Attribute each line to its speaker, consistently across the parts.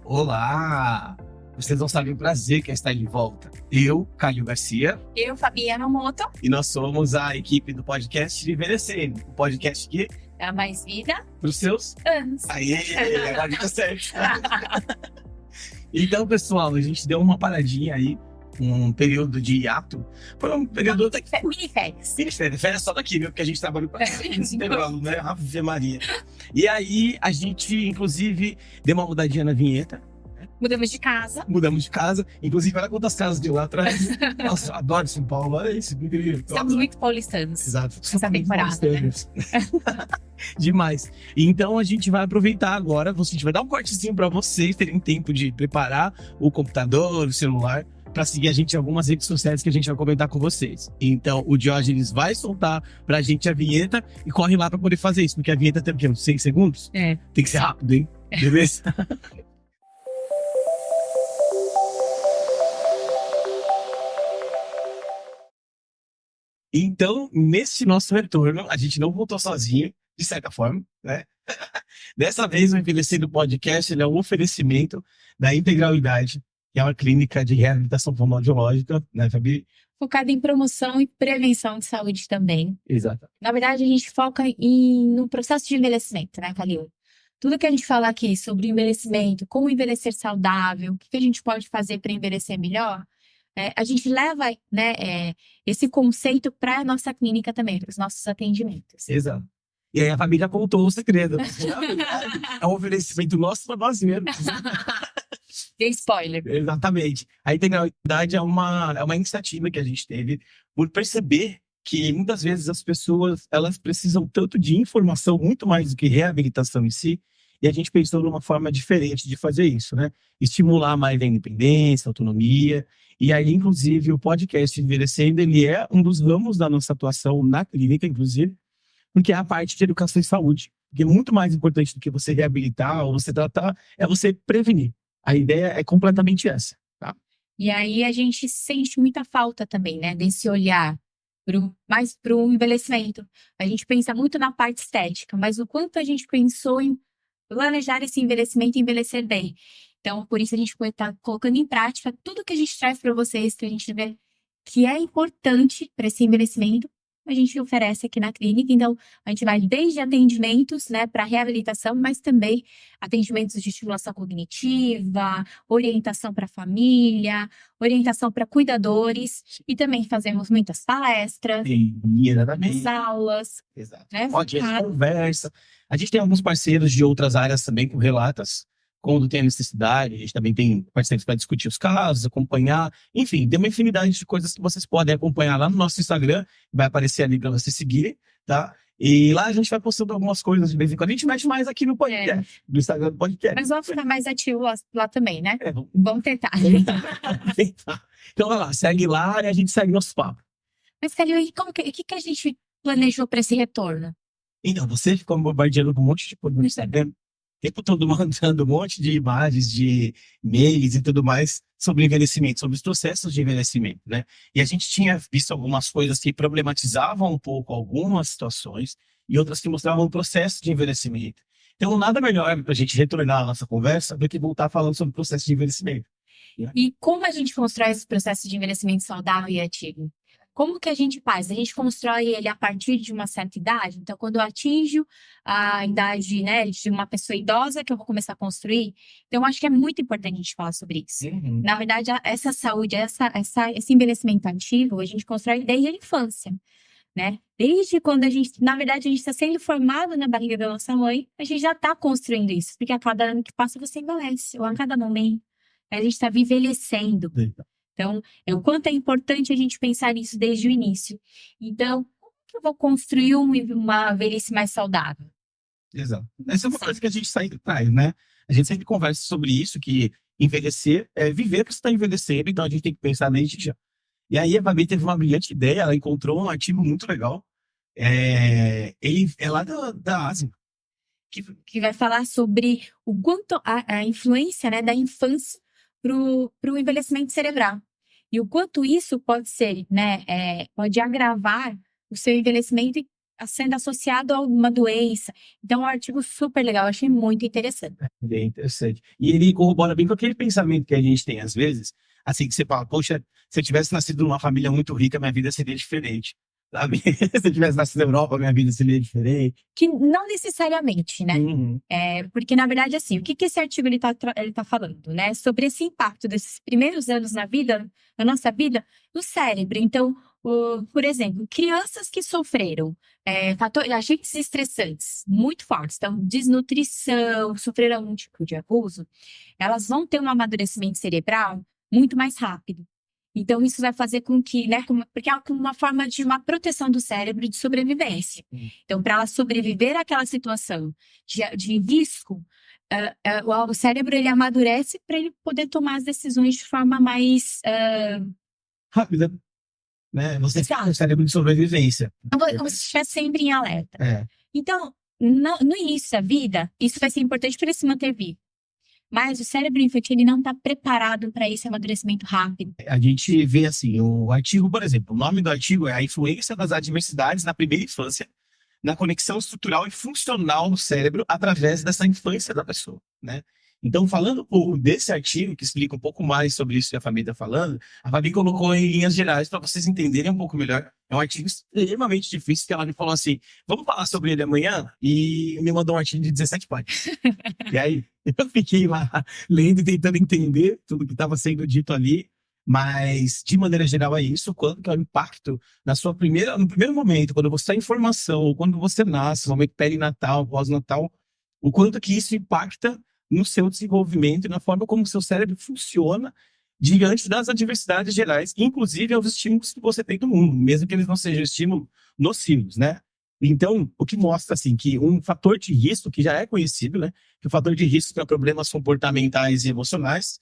Speaker 1: Olá! Vocês não sabem o prazer que é estar de volta. Eu, Caio Garcia,
Speaker 2: Eu, Fabiana Moto,
Speaker 1: e nós somos a equipe do podcast Envelhecendo. O podcast que,
Speaker 2: dá mais vida,
Speaker 1: pros seus...
Speaker 2: anos.
Speaker 1: Aí, agora deu certo. Então, pessoal, a gente deu uma paradinha aí, um período de hiato. Foi um período até que...
Speaker 2: Mini férias.
Speaker 1: Férias só daqui, viu? Porque a gente trabalhou pra esse intervalo, né? Ave Maria. E aí, a gente, inclusive, deu uma mudadinha na vinheta.
Speaker 2: Mudamos de casa.
Speaker 1: Mudamos de casa, inclusive olha quantas casas de lá atrás. Nossa, eu adoro São Paulo, olha isso, incrível.
Speaker 2: Estamos muito paulistanos.
Speaker 1: Exato.
Speaker 2: Essa temporada, né?
Speaker 1: Demais. Então a gente vai aproveitar agora, a gente vai dar um cortezinho para vocês terem tempo de preparar o computador, o celular, para seguir a gente em algumas redes sociais que a gente vai comentar com vocês. Então o Diógenes vai soltar pra gente a vinheta e corre lá para poder fazer isso, porque a vinheta tem o quê? Uns 6 segundos?
Speaker 2: É.
Speaker 1: Tem que ser rápido, hein? Beleza? Então, nesse nosso retorno, a gente não voltou sozinho, de certa forma, né? Dessa vez, o Envelhecendo Podcast ele é um oferecimento da Integralidade, que é uma clínica de reabilitação fonoaudiológica, né, Fabi?
Speaker 2: Focado em promoção e prevenção de saúde também.
Speaker 1: Exato.
Speaker 2: Na verdade, a gente foca no processo de envelhecimento, né, Calil? Tudo que a gente fala aqui sobre envelhecimento, como envelhecer saudável, o que a gente pode fazer para envelhecer melhor, a gente leva, né, esse conceito para a nossa clínica também, para os nossos atendimentos.
Speaker 1: Exato. E aí a família contou o segredo. É um oferecimento nosso para nós mesmos.
Speaker 2: Tem spoiler.
Speaker 1: Exatamente. A Integralidade é uma iniciativa que a gente teve por perceber que muitas vezes as pessoas elas precisam tanto de informação, muito mais do que reabilitação em si, e a gente pensou numa forma diferente de fazer isso, né? Estimular mais a independência, a autonomia, e aí, inclusive, o podcast Envelhecendo, ele é um dos ramos da nossa atuação na clínica, inclusive, porque é a parte de educação e saúde. Porque muito mais importante do que você reabilitar ou você tratar, é você prevenir. A ideia é completamente essa, tá?
Speaker 2: E aí a gente sente muita falta também, né, desse olhar mais para o envelhecimento. A gente pensa muito na parte estética, mas o quanto a gente pensou em planejar esse envelhecimento e envelhecer bem. Então, por isso a gente está colocando em prática tudo que a gente traz para vocês, que a gente vê que é importante para esse envelhecimento, a gente oferece aqui na clínica. Então, a gente vai desde atendimentos, né, para reabilitação, mas também atendimentos de estimulação cognitiva, orientação para a família, orientação para cuidadores, e também fazemos muitas palestras, muitas aulas.
Speaker 1: Exato.
Speaker 2: Né,
Speaker 1: Pode conversa. A gente tem alguns parceiros de outras áreas também com relatas, quando tem a necessidade. A gente também tem parceiros para discutir os casos, acompanhar. Enfim, tem uma infinidade de coisas que vocês podem acompanhar lá no nosso Instagram. Vai aparecer ali para vocês seguirem, tá? E lá a gente vai postando algumas coisas de vez em quando. A gente mexe mais aqui no podcast, no Instagram do podcast.
Speaker 2: Mas vamos ficar mais ativo lá também, né?
Speaker 1: Vamos
Speaker 2: Vamos tentar.
Speaker 1: Então, vai lá, segue lá e a gente segue nosso papo.
Speaker 2: Mas, Calil, e o que a gente planejou para esse retorno?
Speaker 1: Então, você ficou me bombardeando com um monte de coisa no Instagram. O tempo todo mandando um monte de imagens, de e-mails e tudo mais sobre envelhecimento, sobre os processos de envelhecimento, né? E a gente tinha visto algumas coisas que problematizavam um pouco algumas situações e outras que mostravam o processo de envelhecimento. Então, nada melhor para a gente retornar a nossa conversa do que voltar falando sobre o processo de envelhecimento.
Speaker 2: E como a gente constrói esse processo de envelhecimento saudável e ativo? Como que a gente faz? A gente constrói ele a partir de uma certa idade? Então, quando eu atinjo a idade, né, de uma pessoa idosa, que eu vou começar a construir. Então, eu acho que é muito importante a gente falar sobre isso.
Speaker 1: Uhum.
Speaker 2: Na verdade, essa saúde, esse envelhecimento ativo, a gente constrói desde a infância, né? Desde quando na verdade, a gente está sendo formado na barriga da nossa mãe, a gente já está construindo isso. Porque a cada ano que passa, você envelhece. Ou a cada momento, a gente está envelhecendo. Então, o quanto é importante a gente pensar nisso desde o início. Então, como que eu vou construir uma velhice mais saudável?
Speaker 1: Exato. Essa é uma coisa que a gente sempre traz, né? A gente sempre conversa sobre isso, que envelhecer é viver porque você está envelhecendo, então a gente tem que pensar desde já. E aí a Fabi teve uma brilhante ideia, ela encontrou um artigo muito legal. Ele é lá da Ásia.
Speaker 2: Que vai falar sobre o quanto a influência, né, da infância para o envelhecimento cerebral. E o quanto isso pode ser, né, pode agravar o seu envelhecimento sendo associado a alguma doença. Então, é um artigo super legal, eu achei muito interessante.
Speaker 1: Bem interessante. E ele corrobora bem com aquele pensamento que a gente tem às vezes, assim, que você fala, poxa, se eu tivesse nascido numa família muito rica, minha vida seria diferente. Sabe? Se eu tivesse nascido na Europa, minha vida seria diferente.
Speaker 2: Que não necessariamente, né?
Speaker 1: Uhum.
Speaker 2: Porque, na verdade, assim, o que esse artigo ele tá falando, né? Sobre esse impacto desses primeiros anos na vida, na nossa vida, no cérebro. Então, por exemplo, crianças que sofreram agentes estressantes muito fortes, então, desnutrição, sofreram algum tipo de abuso, elas vão ter um amadurecimento cerebral muito mais rápido. Então, isso vai fazer com que, né, porque é uma forma de uma proteção do cérebro de sobrevivência. Então, para ela sobreviver àquela situação de risco, o cérebro ele amadurece para ele poder tomar as decisões de forma mais
Speaker 1: Rápida, né? Você tem
Speaker 2: exato.
Speaker 1: um cérebro de sobrevivência.
Speaker 2: Como se estivesse sempre em alerta.
Speaker 1: É.
Speaker 2: Então, no início da vida, isso vai ser importante para ele se manter vivo. Mas o cérebro infantil ele não está preparado para esse amadurecimento rápido.
Speaker 1: A gente vê assim, o artigo, por exemplo, o nome do artigo é A Influência das Adversidades na Primeira Infância, na conexão estrutural e funcional no cérebro através dessa infância da pessoa, né? Então, falando um pouco desse artigo, que explica um pouco mais sobre isso que a Fabi está falando, a Fabi colocou em linhas gerais para vocês entenderem um pouco melhor. É um artigo extremamente difícil, que ela me falou assim, vamos falar sobre ele amanhã? E me mandou um artigo de 17 páginas. E aí, eu fiquei lá lendo e tentando entender tudo que estava sendo dito ali, mas, de maneira geral, é isso. Quanto que é o impacto no primeiro momento, quando você está em formação, ou quando você nasce, no momento perinatal, pós-natal, o quanto que isso impacta no seu desenvolvimento e na forma como o seu cérebro funciona diante das adversidades gerais, inclusive aos estímulos que você tem do mundo, mesmo que eles não sejam estímulos nocivos, né? Então, o que mostra, assim, que um fator de risco, que já é conhecido, né? Que o fator de risco para problemas comportamentais e emocionais,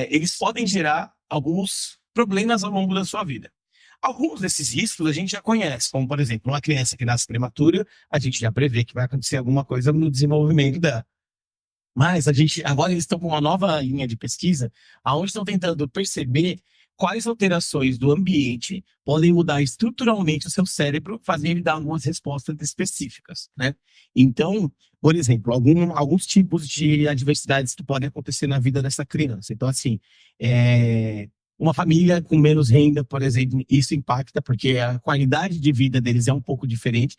Speaker 1: eles podem gerar alguns problemas ao longo da sua vida. Alguns desses riscos a gente já conhece, como, por exemplo, uma criança que nasce prematura, a gente já prevê que vai acontecer alguma coisa no desenvolvimento dela. Mas agora eles estão com uma nova linha de pesquisa, onde estão tentando perceber quais alterações do ambiente podem mudar estruturalmente o seu cérebro, fazendo ele dar algumas respostas específicas, né? Então, por exemplo, alguns tipos de adversidades que podem acontecer na vida dessa criança. Então, assim, uma família com menos renda, por exemplo, isso impacta, porque a qualidade de vida deles é um pouco diferente.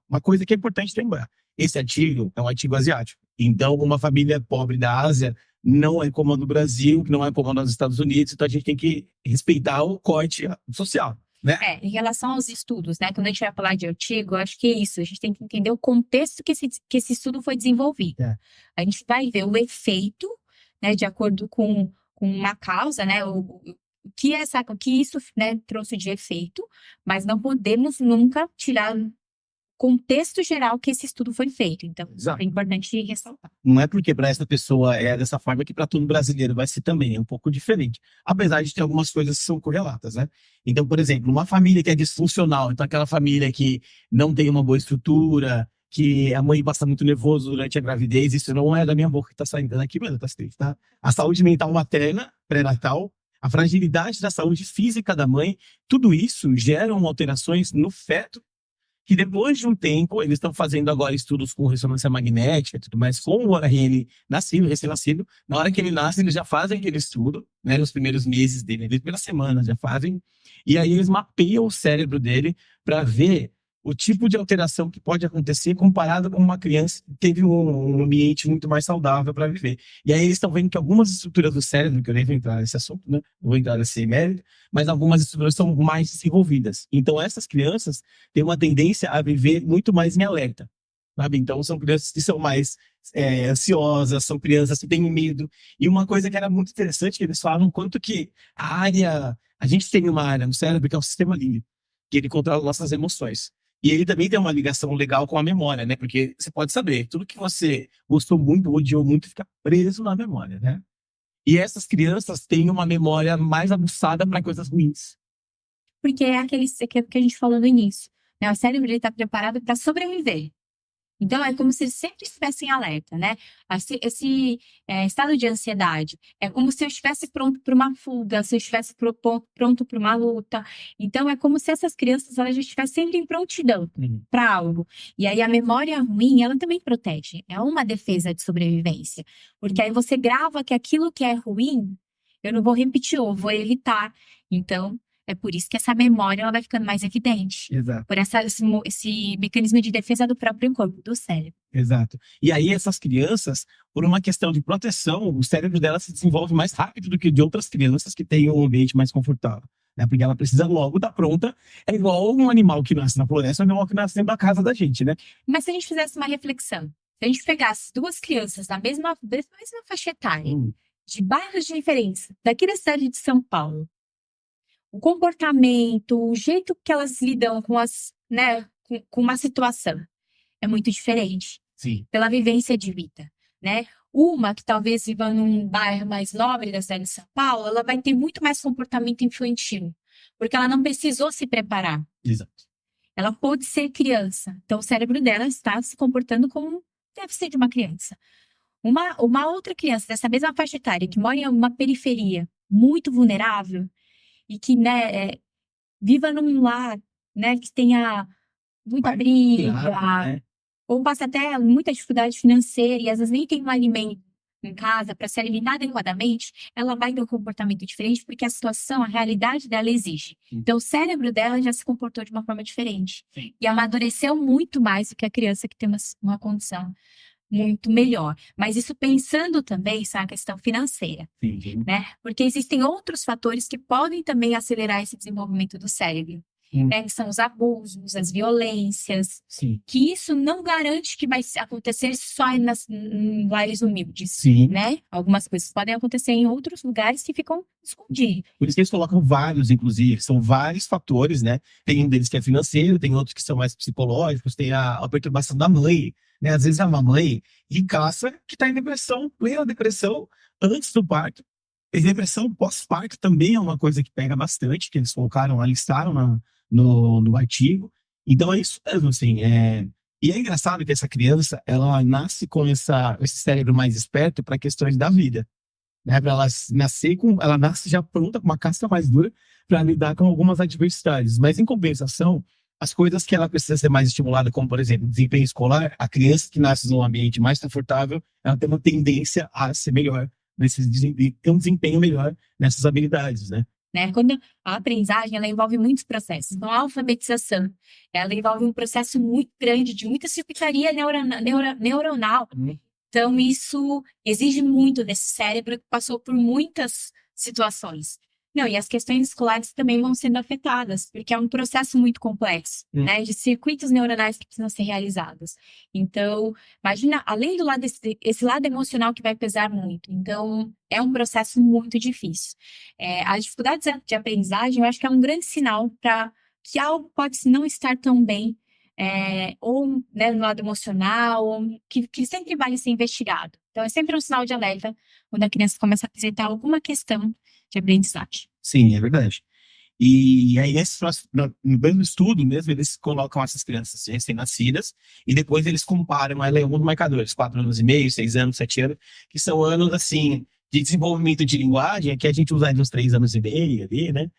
Speaker 1: Uma coisa que é importante lembrar, esse artigo é um artigo asiático. Então, uma família pobre da Ásia não é como a do Brasil, que não é como a dos Estados Unidos, então a gente tem que respeitar o corte social, né?
Speaker 2: Em relação aos estudos, né? Quando a gente vai falar de artigo, eu acho que é isso. A gente tem que entender o contexto que esse estudo foi desenvolvido. A gente vai ver o efeito, né? De acordo com uma causa, né? O que isso, né, trouxe de efeito, mas não podemos nunca tirar contexto geral que esse estudo foi feito. Então,
Speaker 1: Exato.
Speaker 2: é importante ressaltar.
Speaker 1: Não é porque para essa pessoa é dessa forma que para todo brasileiro vai ser também, é um pouco diferente. Apesar de ter algumas coisas que são correlatas, né? Então, por exemplo, uma família que é disfuncional, então aquela família que não tem uma boa estrutura, que a mãe passa muito nervoso durante a gravidez, isso não é da minha boca que está saindo daqui, mas está escrito, tá? A saúde mental materna, pré-natal, a fragilidade da saúde física da mãe, tudo isso geram alterações no feto, que depois de um tempo, eles estão fazendo agora estudos com ressonância magnética e tudo mais, com o RN nascido, recém-nascido. Na hora que ele nasce, eles já fazem aquele estudo, né, nos primeiros meses dele, nas primeiras semanas já fazem, e aí eles mapeiam o cérebro dele para ver o tipo de alteração que pode acontecer comparado com uma criança que teve um ambiente muito mais saudável para viver. E aí eles estão vendo que algumas estruturas do cérebro, que eu nem vou entrar nesse assunto, né? Não vou entrar nesse mérito, mas algumas estruturas são mais desenvolvidas. Então essas crianças têm uma tendência a viver muito mais em alerta, sabe? Então são crianças que são mais ansiosas, são crianças que têm medo. E uma coisa que era muito interessante, que eles falam, quanto que a gente tem uma área no cérebro que é o sistema límbico, que ele controla nossas emoções. E ele também tem uma ligação legal com a memória, né? Porque você pode saber, tudo que você gostou muito, odiou muito, fica preso na memória, né? E essas crianças têm uma memória mais aguçada para coisas ruins.
Speaker 2: Porque é aquele que a gente falou no início, né? O cérebro está preparado para sobreviver. Então, é como se eles sempre estivessem em alerta, né? Esse estado de ansiedade é como se eu estivesse pronto para uma fuga, se eu estivesse pronto para uma luta. Então, é como se essas crianças elas já estivessem sempre em prontidão para algo. E aí, a memória ruim, ela também protege. É uma defesa de sobrevivência. Porque aí você grava que aquilo que é ruim, eu não vou repetir, ou vou evitar. Então, é por isso que essa memória ela vai ficando mais evidente.
Speaker 1: Exato.
Speaker 2: Por esse mecanismo de defesa do próprio corpo, do cérebro.
Speaker 1: Exato. E aí, essas crianças, por uma questão de proteção, o cérebro delas se desenvolve mais rápido do que de outras crianças que têm um ambiente mais confortável. Né? Porque ela precisa logo estar pronta. É igual um animal que nasce na floresta, um animal que nasce dentro da casa da gente, né?
Speaker 2: Mas se a gente fizesse uma reflexão, se a gente pegasse duas crianças da mesma faixa etária, de bairros diferentes, daqui da cidade de São Paulo, o comportamento, o jeito que elas lidam com com uma situação é muito diferente.
Speaker 1: Sim.
Speaker 2: Pela vivência de vida, né? Uma que talvez viva num bairro mais nobre da cidade de São Paulo, ela vai ter muito mais comportamento infantil, porque ela não precisou se preparar.
Speaker 1: Exato.
Speaker 2: Ela pôde ser criança, então o cérebro dela está se comportando como deve ser de uma criança. Uma outra criança dessa mesma faixa etária que mora em uma periferia muito vulnerável e que viva num lar, né, que tenha muita briga,
Speaker 1: né?
Speaker 2: ou passa até muita dificuldade financeira e às vezes nem tem um alimento em casa para se alimentar adequadamente, ela vai ter um comportamento diferente porque a situação, a realidade dela exige. Então o cérebro dela já se comportou de uma forma diferente.
Speaker 1: Sim.
Speaker 2: E amadureceu muito mais do que a criança que tem uma condição muito melhor. Mas isso pensando também, sabe, a questão financeira,
Speaker 1: Sim.
Speaker 2: né? Porque existem outros fatores que podem também acelerar esse desenvolvimento do cérebro. Né, que são os abusos, as violências,
Speaker 1: Sim.
Speaker 2: que isso não garante que vai acontecer só em lares humildes,
Speaker 1: Sim.
Speaker 2: né? Algumas coisas podem acontecer em outros lugares que ficam escondidos.
Speaker 1: Por isso que eles colocam vários, inclusive, são vários fatores, né? Tem um deles que é financeiro, tem outros que são mais psicológicos, tem a perturbação da mãe, né? Às vezes é uma mãe ricaça que está em depressão, plena depressão, antes do parto. E depressão pós-parto também é uma coisa que pega bastante, que eles colocaram, listaram no artigo. Então é isso mesmo, assim. E é engraçado que essa criança, ela nasce com esse cérebro mais esperto para questões da vida. Né? Para ela nascer ela nasce já pronta, com uma casca mais dura, para lidar com algumas adversidades. Mas, em compensação, as coisas que ela precisa ser mais estimulada, como, por exemplo, desempenho escolar, a criança que nasce num ambiente mais confortável, ela tem uma tendência a ser melhor, ter um desempenho melhor nessas habilidades, né?
Speaker 2: Quando a aprendizagem ela envolve muitos processos. Então, a alfabetização ela envolve um processo muito grande de muita circuitaria neuronal. Então, isso exige muito desse cérebro que passou por muitas situações. Não, e as questões escolares também vão sendo afetadas, porque é um processo muito complexo, né, de circuitos neuronais que precisam ser realizados. Então, imagina, além do lado esse lado emocional que vai pesar muito. Então, é um processo muito difícil. As dificuldades de aprendizagem, eu acho que é um grande sinal para que algo pode não estar tão bem, ou né, no lado emocional, ou que sempre vale ser investigado. Então, é sempre um sinal de alerta quando a criança começa a apresentar alguma questão de aprendizagem.
Speaker 1: Sim, é verdade. E aí, no mesmo estudo mesmo, eles colocam essas crianças recém-nascidas e depois eles comparam alguns marcadores, 4 anos e meio, 6 anos, 7 anos, que são anos, assim, de desenvolvimento de linguagem, que a gente usa aí uns 3 anos e meio ali, né?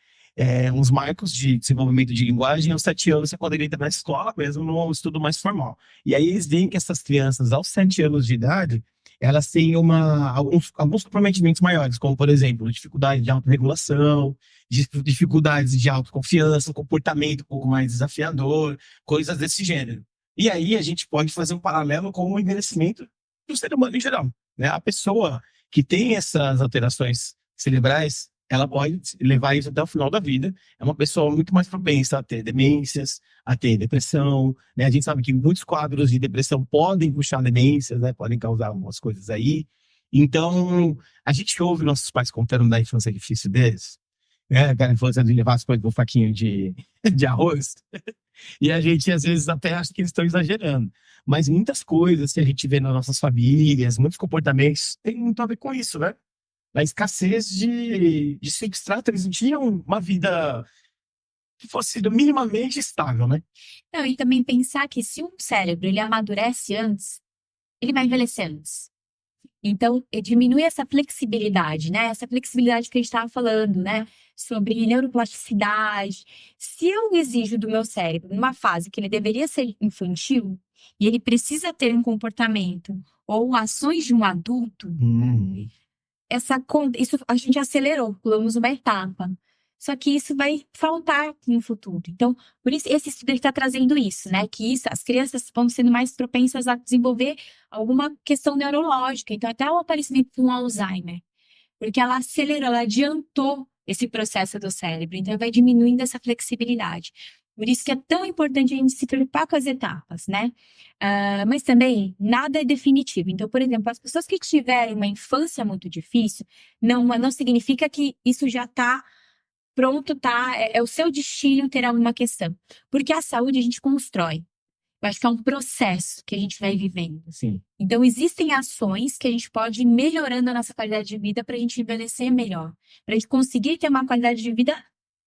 Speaker 1: Uns marcos de desenvolvimento de linguagem, aos 7 anos é quando ele entra na escola, mesmo num estudo mais formal. E aí eles veem que essas crianças, aos 7 anos de idade, elas têm alguns comprometimentos maiores, como, por exemplo, dificuldade de autorregulação, dificuldades de autoconfiança, um comportamento um pouco mais desafiador, coisas desse gênero. E aí a gente pode fazer um paralelo com o envelhecimento do ser humano em geral, né? A pessoa que tem essas alterações cerebrais, ela pode levar isso até o final da vida. É uma pessoa muito mais propensa a ter demências, a ter depressão, né? A gente sabe que muitos quadros de depressão podem puxar demências, né? Podem causar algumas coisas aí. Então, a gente ouve nossos pais contando da infância difícil deles, né? Aquela infância de levar as coisas com um faquinho de arroz. E a gente, às vezes, até acha que eles estão exagerando. Mas muitas coisas que a gente vê nas nossas famílias, muitos comportamentos, tem muito a ver com isso, né? A escassez de substrato, eles não tinham uma vida que fosse minimamente estável, né?
Speaker 2: Não, e também pensar que se um cérebro ele amadurece antes, ele vai envelhecer antes. Então, diminui essa flexibilidade, né? Essa flexibilidade que a gente estava falando, né? Sobre neuroplasticidade. Se eu exijo do meu cérebro, numa fase que ele deveria ser infantil, e ele precisa ter um comportamento ou ações de um adulto, isso a gente acelerou, pulamos uma etapa. Só que isso vai faltar no futuro. Então, por isso, esse estudo está trazendo isso, né? Que as crianças vão sendo mais propensas a desenvolver alguma questão neurológica. Então, até o aparecimento de um Alzheimer. Porque ela acelerou, ela adiantou esse processo do cérebro. Então, vai diminuindo essa flexibilidade. Por isso que é tão importante a gente se preocupar com as etapas, né? Mas também, nada é definitivo. Então, por exemplo, as pessoas que tiverem uma infância muito difícil, não significa que isso já está pronto, tá? É o seu destino ter alguma questão. Porque a saúde a gente constrói. Eu acho que é um processo que a gente vai vivendo.
Speaker 1: Sim.
Speaker 2: Então, existem ações que a gente pode ir melhorando a nossa qualidade de vida para a gente envelhecer melhor. Para a gente conseguir ter uma qualidade de vida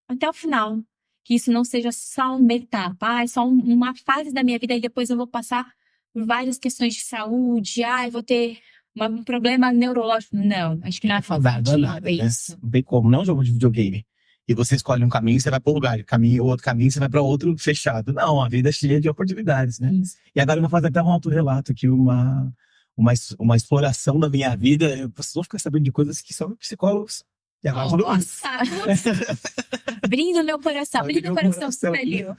Speaker 2: até o final. Que isso não seja só uma etapa, só uma fase da minha vida e depois eu vou passar por várias questões de saúde, eu vou ter um problema neurológico. Não, acho que não é
Speaker 1: Fadado a nada, né? Não tem como, não é um jogo de videogame. E você escolhe um caminho, você vai para um lugar, o outro caminho, você vai para outro fechado. Não, a vida é cheia de oportunidades, né?
Speaker 2: Isso.
Speaker 1: E agora eu vou fazer até um autorrelato aqui, uma exploração da minha vida. Eu vou ficar sabendo de coisas que só psicólogos. E agora
Speaker 2: Nossa! Abrindo meu coração, abrindo meu coração superior.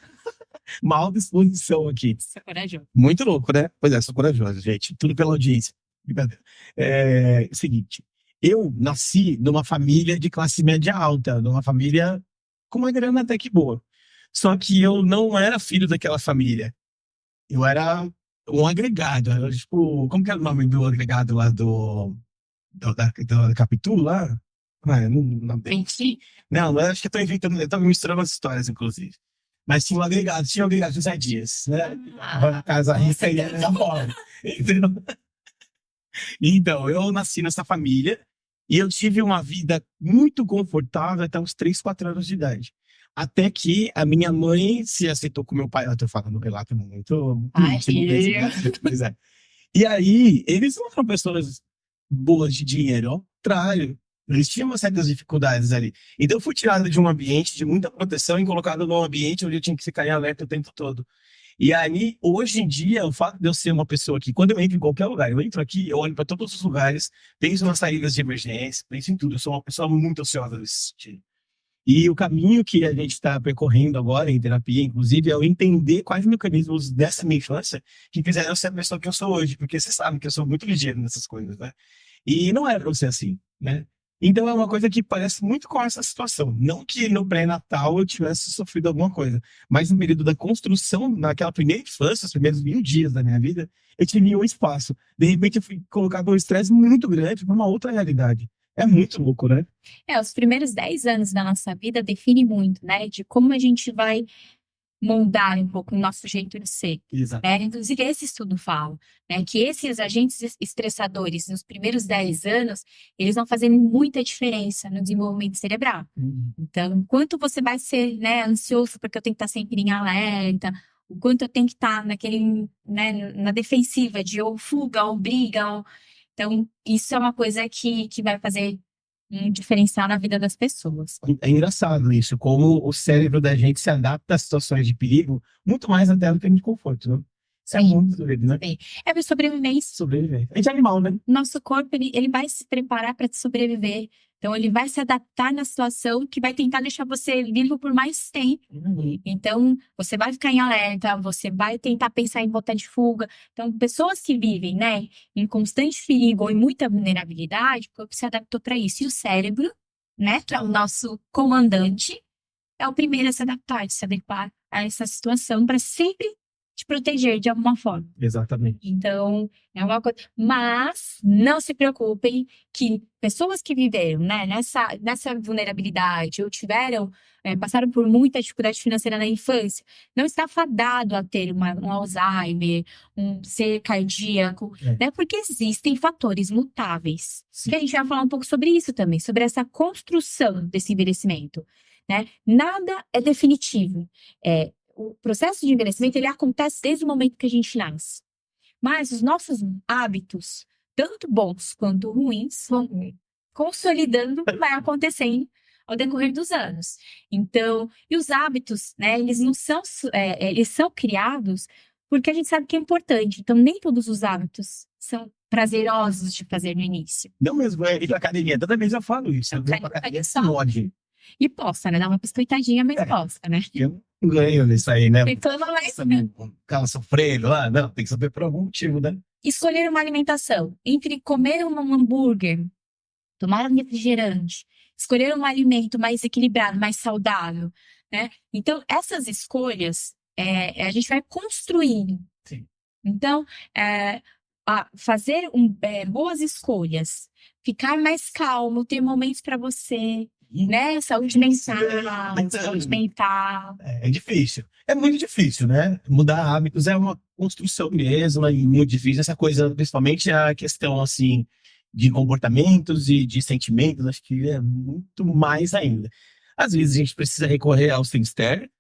Speaker 1: Uma alta exposição aqui.
Speaker 2: Você é corajoso.
Speaker 1: Muito louco, né? Pois é, sou corajoso, gente. Tudo pela audiência. Brincadeira. É o seguinte, eu nasci numa família de classe média alta, numa família com uma grana até que boa. Só que eu não era filho daquela família. Eu era um agregado. Era, tipo, como que era o nome do agregado lá da Capitu lá? Não,
Speaker 2: Mentira.
Speaker 1: não, eu acho que eu tô inventando, eu tô misturando as histórias, inclusive. Mas tinha um agregado José Dias, né? A casa rica e era pobre. Entendeu? Então, eu nasci nessa família e eu tive uma vida muito confortável até uns 3, 4 anos de idade. Até que a minha mãe se aceitou com meu pai. Eu tô falando um relato muito íntimo desse, né? Pois é. E aí, eles não eram pessoas boas de dinheiro, ao contrário. Eles tinham certas dificuldades ali. Então, eu fui tirado de um ambiente de muita proteção e colocado num ambiente onde eu tinha que ficar em alerta o tempo todo. E aí, hoje em dia, o fato de eu ser uma pessoa que, quando eu entro em qualquer lugar, eu entro aqui, eu olho para todos os lugares, penso nas saídas de emergência, penso em tudo. Eu sou uma pessoa muito ansiosa nesse sentido. E o caminho que a gente está percorrendo agora em terapia, inclusive, é eu entender quais mecanismos dessa minha infância que fizeram eu ser a pessoa que eu sou hoje. Porque você sabe que eu sou muito ligeiro nessas coisas, né? E não era pra eu ser assim, né? Então é uma coisa que parece muito com essa situação. Não que no pré-natal eu tivesse sofrido alguma coisa, mas no período da construção, naquela primeira infância, os primeiros 1000 dias da minha vida, eu tive um espaço. De repente eu fui colocado num estresse muito grande para uma outra realidade. É muito louco, né?
Speaker 2: Os primeiros 10 anos da nossa vida definem muito, né? De como a gente vai moldar um pouco o nosso jeito de ser.
Speaker 1: Exato.
Speaker 2: Né? Inclusive, esse estudo fala, né, que esses agentes estressadores nos primeiros 10 anos, eles vão fazer muita diferença no desenvolvimento cerebral. Então, o quanto você vai ser, né, ansioso porque eu tenho que estar sempre em alerta, o quanto eu tenho que estar na defensiva de ou fuga ou briga. Então, isso é uma coisa que vai fazer um diferencial na vida das pessoas.
Speaker 1: É engraçado isso, como o cérebro da gente se adapta a situações de perigo muito mais até do que de conforto, né? Isso é muito doido, né?
Speaker 2: É para sobrevivência.
Speaker 1: Sobreviver. A gente é animal, né?
Speaker 2: Nosso corpo, ele vai se preparar para sobreviver. Então, ele vai se adaptar na situação que vai tentar deixar você vivo por mais tempo. Então, você vai ficar em alerta, você vai tentar pensar em voltar de fuga. Então, pessoas que vivem, né, em constante perigo ou em muita vulnerabilidade, o corpo se adaptou para isso. E o cérebro, né, que é o nosso comandante, é o primeiro a se adaptar, se adequar a essa situação para sempre te proteger de alguma forma.
Speaker 1: Exatamente.
Speaker 2: Então, é uma coisa. Mas não se preocupem que pessoas que viveram, né, nessa vulnerabilidade ou passaram por muita dificuldade financeira na infância, não está fadado a ter um Alzheimer, um ser cardíaco, né? Porque existem fatores mutáveis.
Speaker 1: Sim.
Speaker 2: Que a gente vai falar um pouco sobre isso também, sobre essa construção desse envelhecimento. né? Nada é definitivo. O processo de envelhecimento, ele acontece desde o momento que a gente nasce. Mas os nossos hábitos, tanto bons quanto ruins, vão consolidando, vai acontecendo ao decorrer dos anos. Então, e os hábitos, né, eles não são, eles são criados porque a gente sabe que é importante. Então, nem todos os hábitos são prazerosos de fazer no início.
Speaker 1: Não mesmo, ir pra academia. Toda vez eu falo isso. Eu vou pra academia pode.
Speaker 2: E posta, né? Dá uma biscoitadinha, mas posta, né?
Speaker 1: Eu não ganho nisso aí, né?
Speaker 2: Então, não é
Speaker 1: Ficava sofrendo lá. Não, tem que saber por algum motivo, né?
Speaker 2: escolher uma alimentação entre comer um hambúrguer, tomar um refrigerante, escolher um alimento mais equilibrado, mais saudável, né? Então, essas escolhas, a gente vai construindo.
Speaker 1: Sim.
Speaker 2: Então, fazer boas escolhas, ficar mais calmo, ter momentos para você, né? Saúde mental.
Speaker 1: É difícil. É muito difícil, né? Mudar hábitos é uma construção mesmo, e muito difícil. Essa coisa, principalmente a questão, assim, de comportamentos e de sentimentos, acho que é muito mais ainda. Às vezes a gente precisa recorrer ao Finster,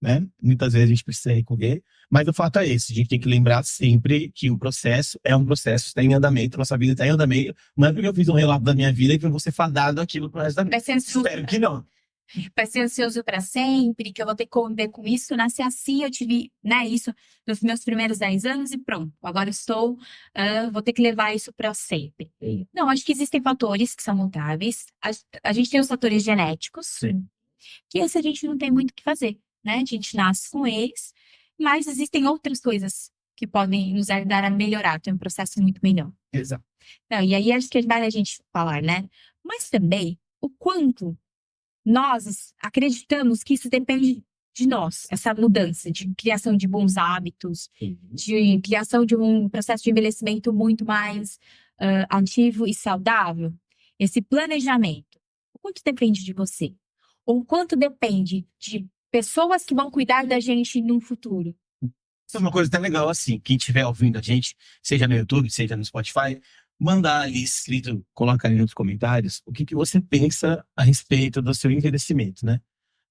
Speaker 1: né? Muitas vezes a gente precisa recorrer, mas o fato é esse, a gente tem que lembrar sempre que o processo é um processo, está em andamento, nossa vida está em andamento, não é porque eu fiz um relato da minha vida que eu vou ser fadado aquilo pro resto da vida. Espero que não.
Speaker 2: Vai ser ansioso para sempre, que eu vou ter que conviver com isso. Nasci assim, eu tive, né, isso nos meus primeiros 10 anos e pronto. Agora eu vou ter que levar isso para sempre. Não, acho que existem fatores que são mutáveis. A gente tem os fatores genéticos,
Speaker 1: Sim.
Speaker 2: que esse a gente não tem muito o que fazer, né? A gente nasce com eles, mas existem outras coisas que podem nos ajudar a melhorar, ter um processo muito melhor.
Speaker 1: Exato.
Speaker 2: Não, e aí acho que vale a gente falar, né? Mas também o quanto nós acreditamos que isso depende de nós, essa mudança de criação de bons hábitos, de criação de um processo de envelhecimento muito mais ativo e saudável. Esse planejamento, o quanto depende de você? Ou o quanto depende de pessoas que vão cuidar da gente no futuro?
Speaker 1: Isso é uma coisa até legal, assim, quem estiver ouvindo a gente, seja no YouTube, seja no Spotify, mandar ali escrito, coloca ali nos comentários, o que você pensa a respeito do seu envelhecimento, né?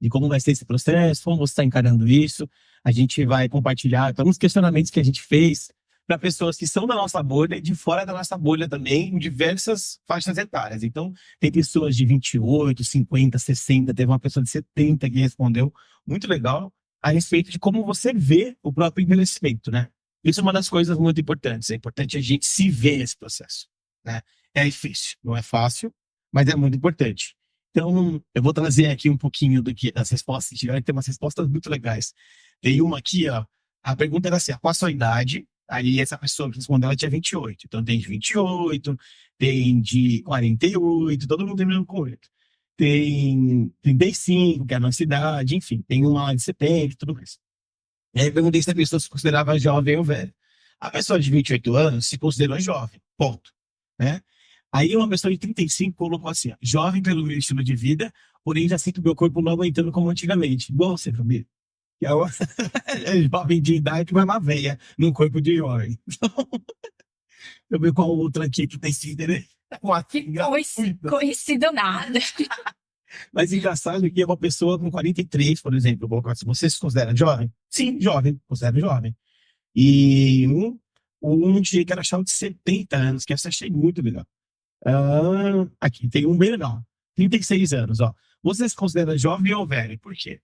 Speaker 1: De como vai ser esse processo, como você está encarando isso. A gente vai compartilhar alguns questionamentos que a gente fez para pessoas que são da nossa bolha e de fora da nossa bolha também, em diversas faixas etárias. Então, tem pessoas de 28, 50, 60, teve uma pessoa de 70 que respondeu, muito legal, a respeito de como você vê o próprio envelhecimento, né? Isso é uma das coisas muito importantes. É importante a gente se ver nesse processo, né? É difícil, não é fácil, mas é muito importante. Então, eu vou trazer aqui um pouquinho das respostas que tiveram, que tem umas respostas muito legais. Tem uma aqui, ó. A pergunta era assim: qual a sua idade? Aí essa pessoa que respondeu, ela tinha 28. Então tem de 28, tem de 48, todo mundo terminando com 8. Tem 35, que é a nossa idade, enfim, tem uma lá de 70 e tudo mais. E aí eu perguntei se a pessoa se considerava jovem ou velho. A pessoa de 28 anos se considerou jovem, ponto. Né? Aí uma pessoa de 35 colocou assim: ó, jovem pelo meu estilo de vida, porém já sinto meu corpo não aguentando como antigamente. Igual você, família. Que é uma jovem de idade, mas uma velha no corpo de jovem. Eu vi qual outra aqui que tem sido, né?
Speaker 2: Conhecido nada.
Speaker 1: Mas engraçado que é uma pessoa com 43, por exemplo. Você se considera jovem? Sim, jovem. Considero jovem. E um dia que era achado de 70 anos, que essa achei muito legal. Aqui, tem um bem legal. 36 anos, ó. Você se considera jovem ou velho? Por quê?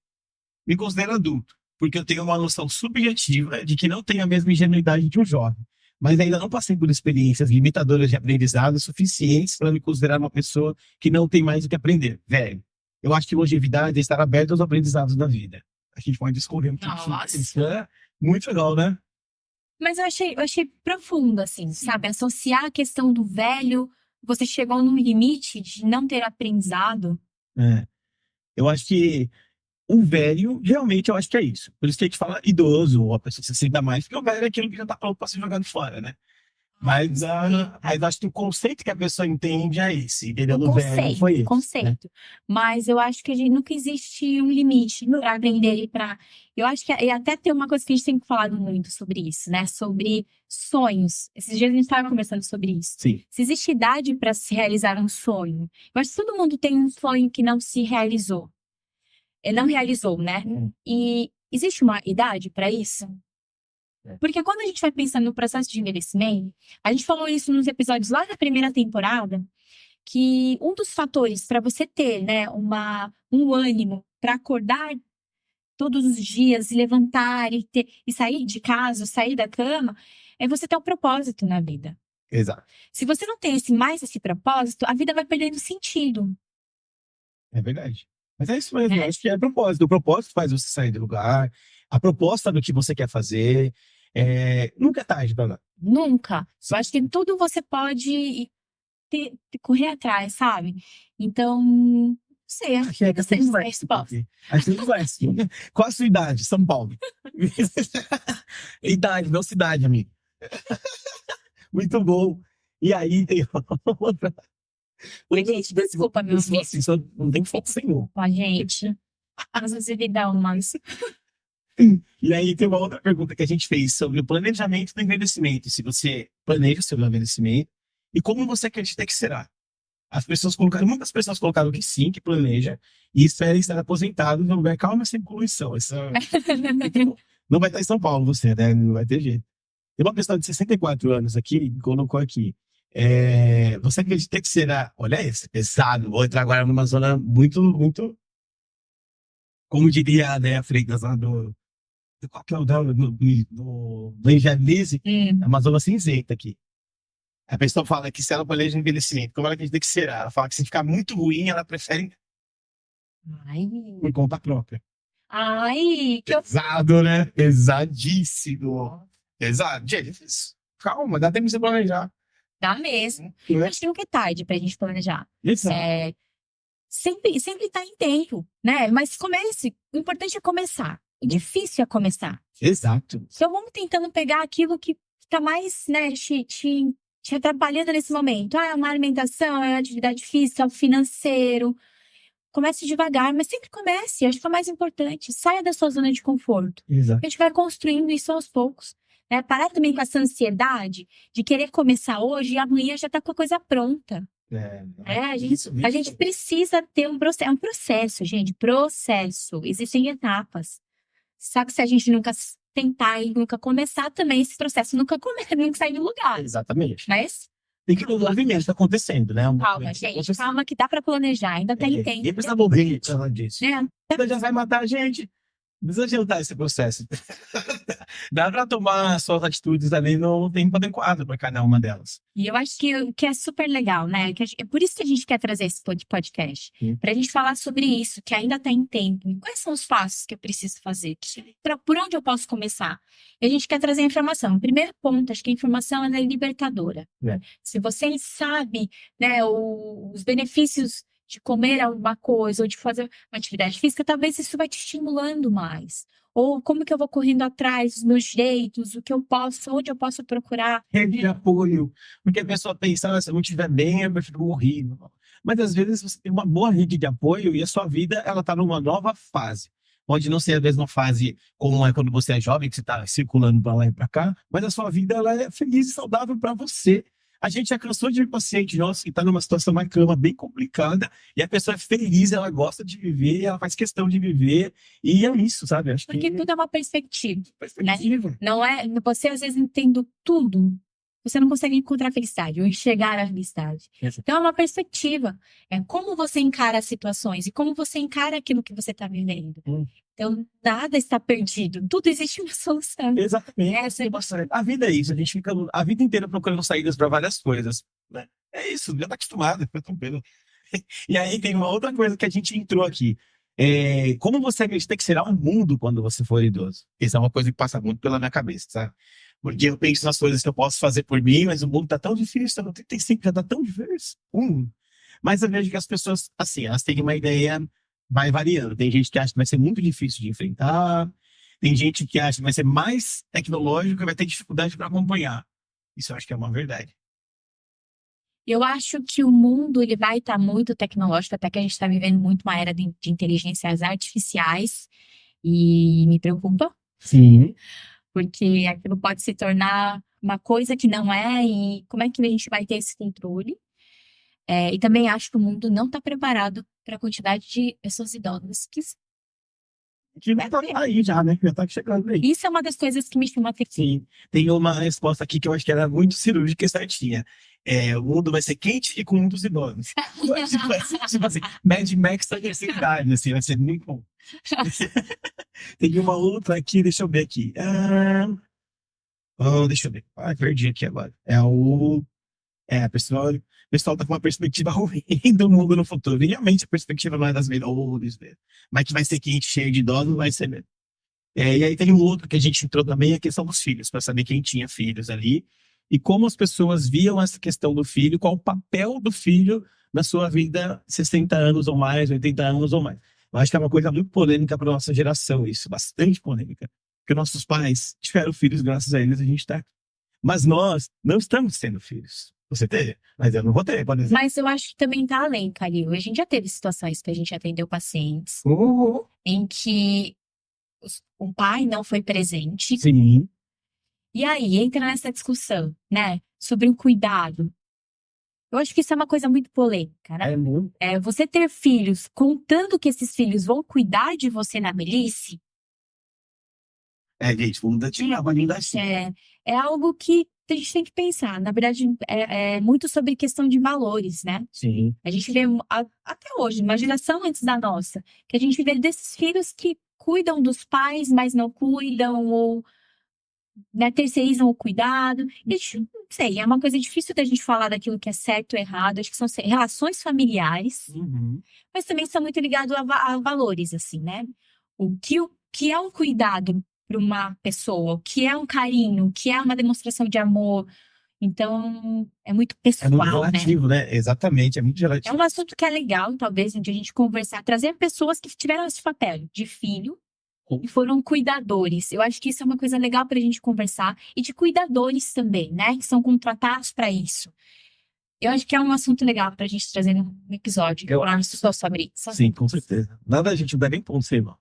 Speaker 1: Me considero adulto, porque eu tenho uma noção subjetiva de que não tenho a mesma ingenuidade de um jovem. Mas ainda não passei por experiências limitadoras de aprendizado suficientes para me considerar uma pessoa que não tem mais o que aprender. Velho, eu acho que longevidade é estar aberto aos aprendizados da vida. A gente pode escolher um pouquinho. Isso é muito legal, né?
Speaker 2: Mas eu achei profundo, assim, sabe? Associar a questão do velho, você chegou num limite de não ter aprendizado.
Speaker 1: Eu acho que o velho, realmente, eu acho que é isso. Por isso que a gente fala idoso, ou a pessoa se senta mais, porque o velho é aquilo que já tá pronto para ser jogado fora, né? Mas acho que o conceito que a pessoa entende é esse, entendeu? O velho foi esse.
Speaker 2: Conceito. Né? Mas eu acho que nunca existe um limite para aprender e para... Eu acho que e até tem uma coisa que a gente tem falado muito sobre isso, né? Sobre sonhos. Esses dias a gente estava conversando sobre isso.
Speaker 1: Sim.
Speaker 2: Se existe idade para se realizar um sonho. Eu acho que todo mundo tem um sonho que não se realizou. não realizou, né? E existe uma idade para isso? Porque quando a gente vai pensando no processo de envelhecimento, a gente falou isso nos episódios lá da primeira temporada, que um dos fatores para você ter, né, um ânimo para acordar todos os dias, e levantar e sair de casa, sair da cama, é você ter um propósito na vida.
Speaker 1: Exato.
Speaker 2: Se você não tem esse propósito, a vida vai perdendo sentido.
Speaker 1: É verdade. Mas é isso mesmo, eu acho que é propósito. O propósito faz você sair do lugar, a proposta do que você quer fazer. Nunca é tarde, Dona.
Speaker 2: Nunca. Eu acho que tudo você pode correr atrás, sabe? Então, não sei, acho que você não é resposta.
Speaker 1: Acho que vai sim. Qual a sua idade? São Paulo. Idade, não cidade, amigo. Muito bom. E aí tem outra.
Speaker 2: Gente, desculpa, meu amigo.
Speaker 1: Assim, só não tem foco senhor.
Speaker 2: Ó, gente, às vezes ele dá umas...
Speaker 1: E aí tem uma outra pergunta que a gente fez sobre o planejamento do envelhecimento. Se você planeja o seu envelhecimento e como você acredita que será. Muitas pessoas colocaram que sim, que planeja e espera estar aposentado no lugar calmo sem poluição. Não vai estar em São Paulo você, né? Não vai ter jeito. Tem uma pessoa de 64 anos aqui que colocou aqui. Você acredita que será... Olha esse, pesado. Vou entrar agora numa zona muito, muito... Como diria, né, a Freitas lá qual que é o nome? Do Engenharize, é uma zona cinzenta aqui. A pessoa fala que se ela planeja envelhecimento, como ela acredita que será? Ela fala que se ficar muito ruim, ela prefere por conta própria.
Speaker 2: Ai, que
Speaker 1: Pesado, né? Pesadíssimo. Pesado. Gente, calma, dá tempo de você planejar.
Speaker 2: dá mesmo.
Speaker 1: Né?
Speaker 2: Acho que nunca é tarde pra gente planejar.
Speaker 1: Exato.
Speaker 2: Sempre tá em tempo, né? Mas comece. O importante é começar. O difícil é começar.
Speaker 1: Exato.
Speaker 2: Então vamos tentando pegar aquilo que tá mais, né, te atrapalhando nesse momento. É uma alimentação, é a atividade física, é o financeiro. Comece devagar, mas sempre comece. Acho que é o mais importante. Saia da sua zona de conforto.
Speaker 1: Exato.
Speaker 2: A gente vai construindo isso aos poucos. Né? Parar também com essa ansiedade de querer começar hoje e amanhã já tá com a coisa pronta. A gente precisa ter um processo. É um processo, gente. Processo. Existem etapas. Sabe, se a gente nunca tentar e nunca começar também, esse processo nunca sai do lugar.
Speaker 1: Exatamente.
Speaker 2: Mas
Speaker 1: Tem que o movimento está acontecendo, né?
Speaker 2: calma, gente. Calma que dá pra planejar. Ainda tem tempo.
Speaker 1: Ninguém precisa morrer por causa disso.
Speaker 2: É.
Speaker 1: Já vai matar a gente. Não precisa adiantar esse processo. Dá para tomar suas atitudes ali no tempo adequado para cada uma delas.
Speaker 2: E eu acho que é super legal, né? É por isso que a gente quer trazer esse podcast. Pra gente falar sobre isso, que ainda tá em tempo. Quais são os passos que eu preciso fazer? Por onde eu posso começar? E a gente quer trazer informação. O primeiro ponto, acho que a informação ela é libertadora. Se você sabe, né, os benefícios de comer alguma coisa ou de fazer uma atividade física, talvez isso vai te estimulando mais. Ou como que eu vou correndo atrás dos meus direitos, onde eu posso procurar.
Speaker 1: Rede de apoio. Porque a pessoa pensa, se eu não estiver bem, eu prefiro morrer. Mas às vezes você tem uma boa rede de apoio e a sua vida ela está numa nova fase. Pode não ser a mesma fase como é quando você é jovem, que você está circulando para lá e para cá, mas a sua vida ela é feliz e saudável para você. A gente já cansou de ver paciente nosso que está numa situação na cama bem complicada e a pessoa é feliz, ela gosta de viver, ela faz questão de viver e é isso, sabe? Acho
Speaker 2: Porque
Speaker 1: que
Speaker 2: tudo é uma perspectiva.
Speaker 1: perspectiva.
Speaker 2: Não é, você às vezes entendo tudo, você não consegue encontrar a felicidade ou enxergar a felicidade. Então é uma perspectiva. É como você encara as situações e como você encara aquilo que você está vivendo. Então nada está perdido, tudo existe uma solução.
Speaker 1: Exatamente. A vida é isso, a gente fica a vida inteira procurando saídas para várias coisas. Né? É isso, já está acostumado, fica tranquilo. E aí tem uma outra coisa que a gente entrou aqui. Como você acredita que será o mundo quando você for idoso? Essa é uma coisa que passa muito pela minha cabeça, sabe? Porque eu penso nas coisas que eu posso fazer por mim, mas o mundo está tão difícil, no 35 já está tão difícil. Mas eu vejo que as pessoas, assim, elas têm uma ideia, vai variando. Tem gente que acha que vai ser muito difícil de enfrentar, tem gente que acha que vai ser mais tecnológico e vai ter dificuldade para acompanhar. Isso eu acho que é uma verdade.
Speaker 2: Eu acho que o mundo ele vai estar muito tecnológico, até que a gente está vivendo muito uma era de inteligências artificiais e me preocupa.
Speaker 1: Sim.
Speaker 2: Porque aquilo pode se tornar uma coisa que não é, e como é que a gente vai ter esse controle? E também acho que o mundo não está preparado para a quantidade de pessoas idosas que
Speaker 1: Que vai estar aí já, né? Já tá chegando aí.
Speaker 2: Isso é uma das coisas que me chama a atenção.
Speaker 1: Sim, tem uma resposta aqui que eu acho que era muito cirúrgica e certinha. O mundo vai ser quente e com muitos idosos. Vai ser, tipo assim, Mad Max da terceira idade, assim, vai ser muito bom. Tem uma outra aqui, deixa eu ver aqui. Deixa eu ver. Perdi aqui agora. O pessoal tá com uma perspectiva ruim do mundo no futuro. E realmente a perspectiva não é das melhores, né? Mas que vai ser quente, cheio de idosos, vai ser mesmo. E aí tem um outro que a gente entrou também, a questão dos filhos, para saber quem tinha filhos ali e como as pessoas viam essa questão do filho, qual o papel do filho na sua vida, 60 anos ou mais, 80 anos ou mais. Eu acho que é uma coisa muito polêmica para nossa geração, isso, bastante polêmica. Porque nossos pais tiveram filhos, graças a eles a gente está. Mas nós não estamos tendo filhos. Você teve, mas eu não vou ter, por exemplo.
Speaker 2: Mas eu acho que também tá além, Calil. A gente já teve situações que a gente atendeu pacientes em que o pai não foi presente.
Speaker 1: Sim.
Speaker 2: E aí entra nessa discussão, né? Sobre o cuidado. Eu acho que isso é uma coisa muito polêmica, né? Você ter filhos, contando que esses filhos vão cuidar de você na velhice,
Speaker 1: Gente, vamos dar tirar, vai dar assim.
Speaker 2: é algo que a gente tem que pensar. Na verdade, é muito sobre questão de valores, né?
Speaker 1: Sim.
Speaker 2: A gente vê até hoje, uma geração antes da nossa, que a gente vê desses filhos que cuidam dos pais, mas não cuidam, ou né, terceirizam o cuidado. E a gente, não sei, é uma coisa difícil da gente falar daquilo que é certo ou errado. Acho que são relações familiares, mas também são muito ligados a valores, assim, né? O que é um cuidado para uma pessoa, o que é um carinho, o que é uma demonstração de amor. Então, é muito
Speaker 1: É
Speaker 2: pessoal,
Speaker 1: muito
Speaker 2: né?
Speaker 1: relativo, né? Exatamente, é muito
Speaker 2: É
Speaker 1: relativo.
Speaker 2: um assunto que é legal, talvez, de a gente conversar, trazer pessoas que tiveram esse papel de filho e foram cuidadores. Eu acho que isso é uma coisa legal para a gente conversar. E de cuidadores também, né? Que são contratados para isso. Eu acho que é um assunto legal para a gente trazer no episódio.
Speaker 1: Eu
Speaker 2: Falarmos só sobre isso.
Speaker 1: Sim, com certeza. Nada a gente não dá nem ponto sem mão.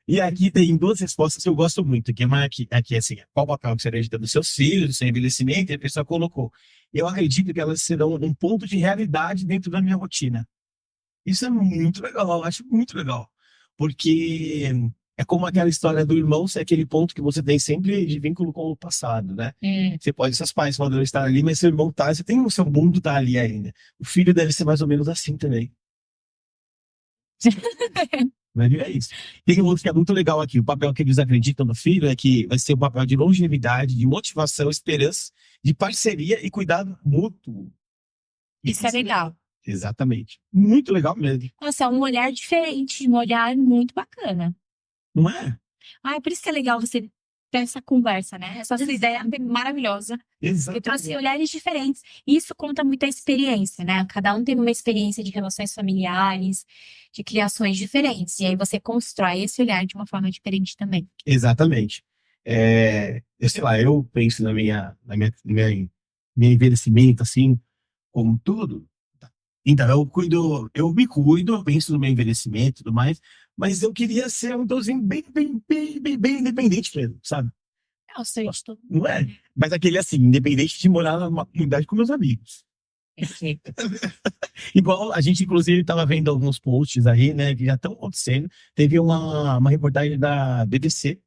Speaker 1: E aqui tem duas respostas que eu gosto muito, que é aqui assim, qual o papel que você acredita dos seus filhos, do seu envelhecimento, e a pessoa colocou. Eu acredito que elas serão um ponto de realidade dentro da minha rotina. Isso é muito legal, eu acho muito legal. Porque é como aquela história do irmão ser aquele ponto que você tem sempre de vínculo com o passado, né? Você pode, seus pais podem estar ali, mas seu irmão tá, você tem o seu mundo tá ali ainda. O filho deve ser mais ou menos assim também. Mas é isso. Tem um outro que é muito legal aqui. O papel que eles acreditam no filho é que vai ser um papel de longevidade, de motivação, esperança, de parceria e cuidado mútuo.
Speaker 2: Isso é legal.
Speaker 1: Exatamente. Muito legal mesmo.
Speaker 2: Nossa, é um olhar diferente, um olhar muito bacana.
Speaker 1: Não é?
Speaker 2: É por isso que é legal você ter essa conversa, né? Essa sua ideia é maravilhosa. Que trouxe
Speaker 1: Exatamente.
Speaker 2: olhares diferentes. E isso conta muito a experiência, né? Cada um teve uma experiência de relações familiares, de criações diferentes. E aí você constrói esse olhar de uma forma diferente também.
Speaker 1: Exatamente. Eu sei lá, eu penso na minha envelhecimento, assim, como tudo. Então, eu me cuido, eu penso no meu envelhecimento e tudo mais, mas eu queria ser um idosinho bem, bem, bem, bem, bem independente mesmo, sabe?
Speaker 2: É o sonho de todo
Speaker 1: Não é? Mas aquele assim, independente de morar numa comunidade com meus amigos.
Speaker 2: mundo.
Speaker 1: Igual a gente, inclusive, estava vendo alguns posts aí, né, que já estão acontecendo. Teve uma reportagem da BBC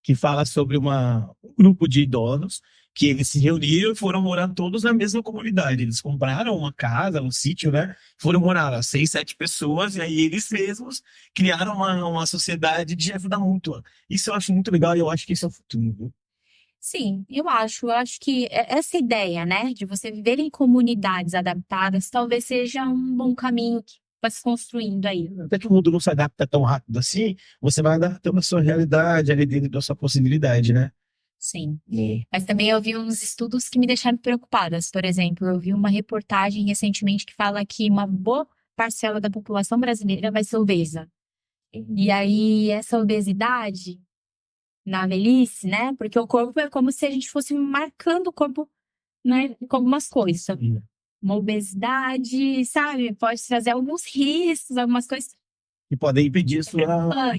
Speaker 1: que fala sobre um grupo de idosos que eles se reuniram e foram morar todos na mesma comunidade. Eles compraram uma casa, um sítio, né? Foram morar lá, 6, 7 pessoas, e aí eles mesmos criaram uma sociedade de ajuda mútua. Isso eu acho muito legal e eu acho que isso é o futuro, viu?
Speaker 2: Sim, eu acho. Eu acho que essa ideia, né, de você viver em comunidades adaptadas, talvez seja um bom caminho que vai se construindo aí.
Speaker 1: Até que o mundo não se adapta tão rápido assim, você vai adaptando a sua realidade ali dentro da sua possibilidade, né?
Speaker 2: Sim. Mas também eu vi uns estudos que me deixaram preocupadas. Por exemplo, eu vi uma reportagem recentemente que fala que uma boa parcela da população brasileira vai ser obesa. E aí, essa obesidade na velhice, né? Porque o corpo é como se a gente fosse marcando o corpo, né, com algumas coisas. Uma obesidade, sabe? Pode trazer alguns riscos, algumas coisas.
Speaker 1: E podem impedir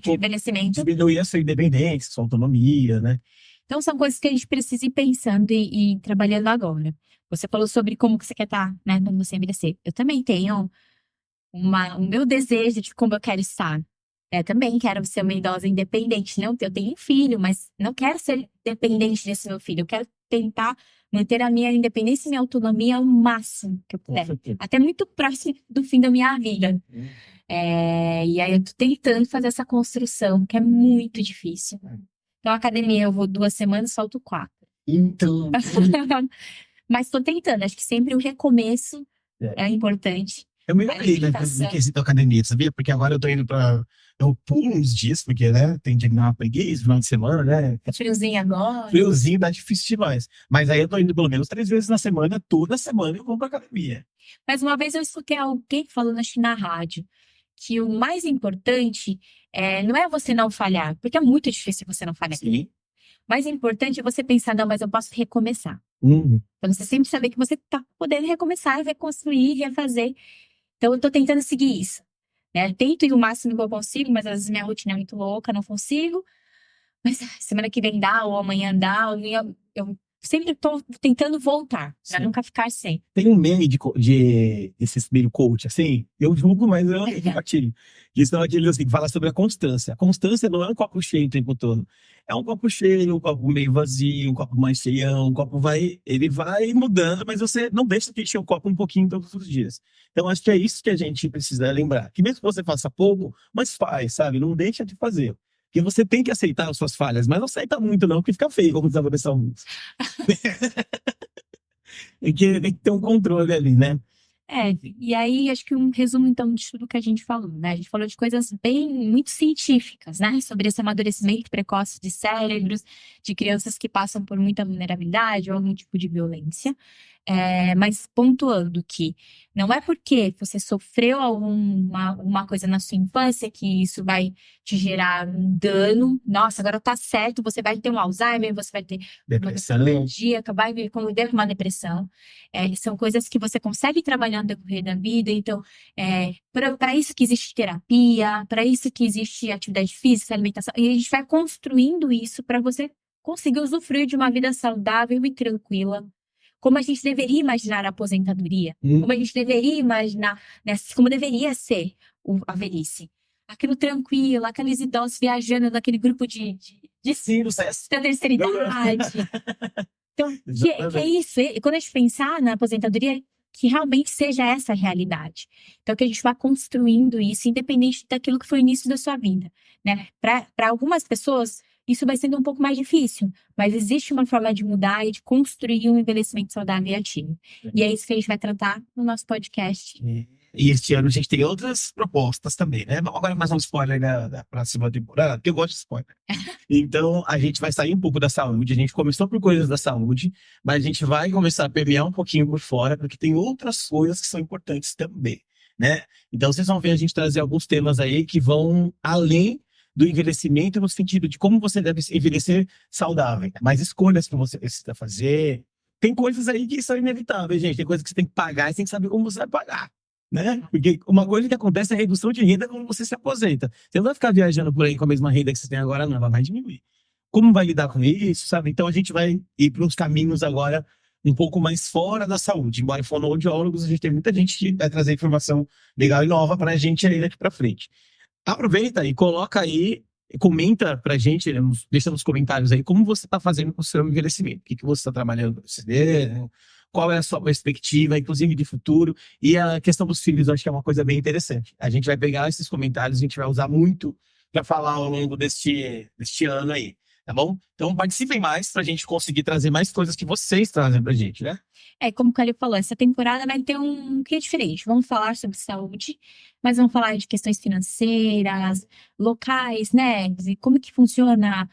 Speaker 2: Envelhecimento.
Speaker 1: diminuir a sua independência, sua autonomia, né?
Speaker 2: Então, são coisas que a gente precisa ir pensando e trabalhando agora. Você falou sobre como que você quer estar, né, quando você envelhecer. Eu também tenho o meu desejo de como eu quero estar. Também quero ser uma idosa independente. Não, eu tenho um filho, mas não quero ser dependente desse meu filho. Eu quero tentar manter a minha independência e minha autonomia ao máximo que eu
Speaker 1: Com
Speaker 2: puder.
Speaker 1: certeza.
Speaker 2: Até muito próximo do fim da minha vida. E aí eu tô tentando fazer essa construção, que é muito difícil. Então, a academia eu vou 2 semanas, falto 4.
Speaker 1: Então,
Speaker 2: Mas tô tentando, acho que sempre o recomeço é importante.
Speaker 1: eu melhorei, né, no quesito academia, sabia? Porque agora eu tô indo pra... Eu pulo uns dias, porque, né, tem dia que dá uma preguiça, final de semana, né?
Speaker 2: Friozinho agora.
Speaker 1: Friozinho dá difícil demais. Mas aí eu tô indo pelo menos 3 vezes na semana, toda semana eu vou pra academia.
Speaker 2: Mas uma vez eu escutei alguém falando, acho que na rádio, que o mais importante não é você não falhar, porque é muito difícil você não falhar.
Speaker 1: Sim.
Speaker 2: O mais importante é você pensar, não, mas eu posso recomeçar.
Speaker 1: Uhum.
Speaker 2: Então, você sempre saber que você tá podendo recomeçar, reconstruir, refazer. Então, eu tô tentando seguir isso, né? Tento ir o máximo que eu consigo, mas às vezes minha rotina é muito louca, não consigo. Mas semana que vem dá, ou amanhã dá, ou eu sempre tô tentando voltar, pra
Speaker 1: Sim.
Speaker 2: nunca ficar sem.
Speaker 1: Tem um meme de esses meio coach, assim, eu julgo, mas eu compartilho. Que são aqueles assim, que falam sobre a constância. A constância não é um copo cheio o tempo todo. É um copo cheio, um copo meio vazio, um copo mais cheião, um copo ele vai mudando, mas você não deixa de encher o copo um pouquinho todos os dias. Então, acho que é isso que a gente precisa lembrar. Que mesmo que você faça pouco, mas faz, sabe? Não deixa de fazer. Porque você tem que aceitar as suas falhas, mas não aceita muito não, porque fica feio, como estava pensando. Tem que ter um controle ali, né?
Speaker 2: E aí acho que um resumo então de tudo que a gente falou, né? A gente falou de coisas muito científicas, né? Sobre esse amadurecimento precoce de cérebros, de crianças que passam por muita vulnerabilidade ou algum tipo de violência. Mas pontuando que não é porque você sofreu uma coisa na sua infância que isso vai te gerar um dano. Nossa, agora tá certo, você vai ter um Alzheimer, você vai ter uma
Speaker 1: Depressão.
Speaker 2: doença cardíaca, vai conviver com uma depressão. São coisas que você consegue trabalhar no decorrer da vida. Então, para isso que existe terapia, para isso que existe atividade física, alimentação. E a gente vai construindo isso para você conseguir usufruir de uma vida saudável e tranquila. Como a gente deveria imaginar a aposentadoria. Como a gente deveria imaginar, né, como deveria ser a velhice. Aquilo tranquilo, aqueles idosos viajando naquele grupo de
Speaker 1: Sim, sucesso.
Speaker 2: da terceira idade. Então, que é isso. E quando a gente pensar na aposentadoria, que realmente seja essa a realidade. Então, que a gente vá construindo isso, independente daquilo que foi o início da sua vida, né? Para algumas pessoas, isso vai sendo um pouco mais difícil, mas existe uma forma de mudar e de construir um envelhecimento saudável e ativo. E é isso que a gente vai tratar no nosso podcast.
Speaker 1: E este ano a gente tem outras propostas também, né? Vamos agora mais um spoiler da próxima temporada, porque eu gosto de spoiler. Então, a gente vai sair um pouco da saúde. A gente começou por coisas da saúde, mas a gente vai começar a permear um pouquinho por fora, porque tem outras coisas que são importantes também, né? Então, vocês vão ver a gente trazer alguns temas aí que vão além do envelhecimento, no sentido de como você deve envelhecer saudável, mas escolhas que você precisa fazer. Tem coisas aí que são inevitáveis, gente. Tem coisas que você tem que pagar e você tem que saber como você vai pagar, né? Porque uma coisa que acontece é a redução de renda quando você se aposenta. Você não vai ficar viajando por aí com a mesma renda que você tem agora, não. Ela vai diminuir. Como vai lidar com isso, sabe? Então a gente vai ir para uns caminhos agora um pouco mais fora da saúde. Embora fonoaudiólogos, a gente tem muita gente que vai trazer informação legal e nova para a gente aí daqui para frente. Aproveita e coloca aí, comenta pra gente, deixa nos comentários aí como você está fazendo com o seu envelhecimento. O que você está trabalhando para você, qual é a sua perspectiva, inclusive de futuro. E a questão dos filhos, eu acho que é uma coisa bem interessante. A gente vai pegar esses comentários, a gente vai usar muito para falar ao longo deste ano aí, tá bom? Então participem mais para a gente conseguir trazer mais coisas que vocês trazem pra gente, né?
Speaker 2: Como o Calil falou, essa temporada vai ter um que é diferente. Vamos falar sobre saúde, mas vamos falar de questões financeiras, locais, né? E como que funciona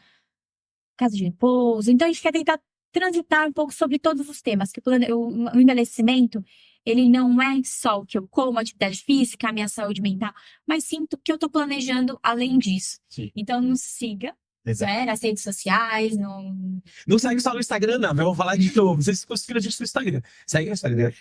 Speaker 2: casa de repouso. Então, a gente quer tentar transitar um pouco sobre todos os temas. Que o envelhecimento, ele não é só o que eu como, atividade física, a minha saúde mental, mas sim o que eu tô planejando além disso.
Speaker 1: Sim.
Speaker 2: Então, nos siga.
Speaker 1: Exato.
Speaker 2: Nas redes sociais,
Speaker 1: Não segue só no Instagram, não. Vamos falar de novo. Vocês conseguiram a gente no Instagram. Segue no Instagram.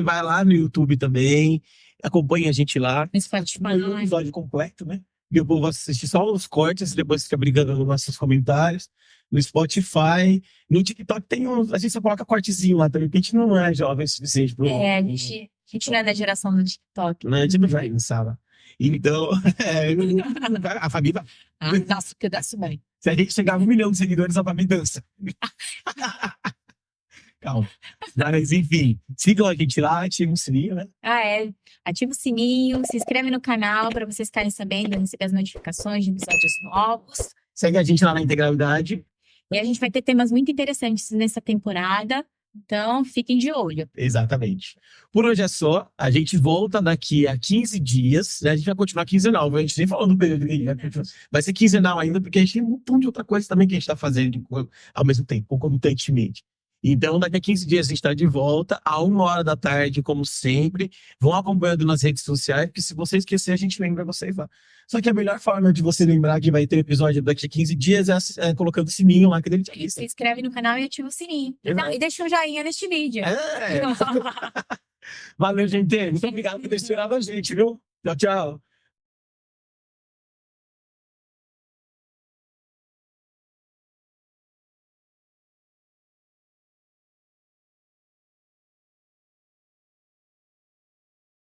Speaker 1: Vai lá no YouTube também. Acompanha a gente lá.
Speaker 2: no Spotify.
Speaker 1: Um episódio completo, né? E o povo assiste só os cortes, depois fica brigando nos nossos comentários. No Spotify. No TikTok tem a gente só coloca cortezinho lá também, porque a gente não é jovem o suficiente pro.
Speaker 2: A gente não é da geração do TikTok.
Speaker 1: Não, a gente não vai em sala. Então, a família,
Speaker 2: Ah, nossa, que pedaço bem.
Speaker 1: se a gente chegar a 1 milhão de seguidores, a família dança. Calma. Mas, enfim, sigam a gente lá, ativem o sininho, né?
Speaker 2: Ah, é. Ativa o sininho, se inscreve no canal para vocês ficarem sabendo, receber as notificações de episódios novos.
Speaker 1: Segue a gente lá na Integralidade.
Speaker 2: E a gente vai ter temas muito interessantes nessa temporada. Então, fiquem de olho.
Speaker 1: Exatamente. Por hoje é só. A gente volta daqui a 15 dias. A gente vai continuar quinzenal. A gente nem falou do período. Vai ser quinzenal ainda, porque a gente tem um montão de outra coisa também que a gente está fazendo ao mesmo tempo, concomitantemente. Então, daqui a 15 dias a gente está de volta, a 1h da tarde, como sempre. Vão acompanhando nas redes sociais, porque se você esquecer, a gente lembra vocês lá. Só que a melhor forma de você lembrar que vai ter episódio daqui a 15 dias é colocando o sininho lá que ele te avisa.
Speaker 2: Se inscreve no canal e ativa o sininho.
Speaker 1: Exato.
Speaker 2: Não, e deixa um joinha neste vídeo.
Speaker 1: Valeu, gente. Muito obrigado por ter esperado a gente, viu? Tchau, tchau.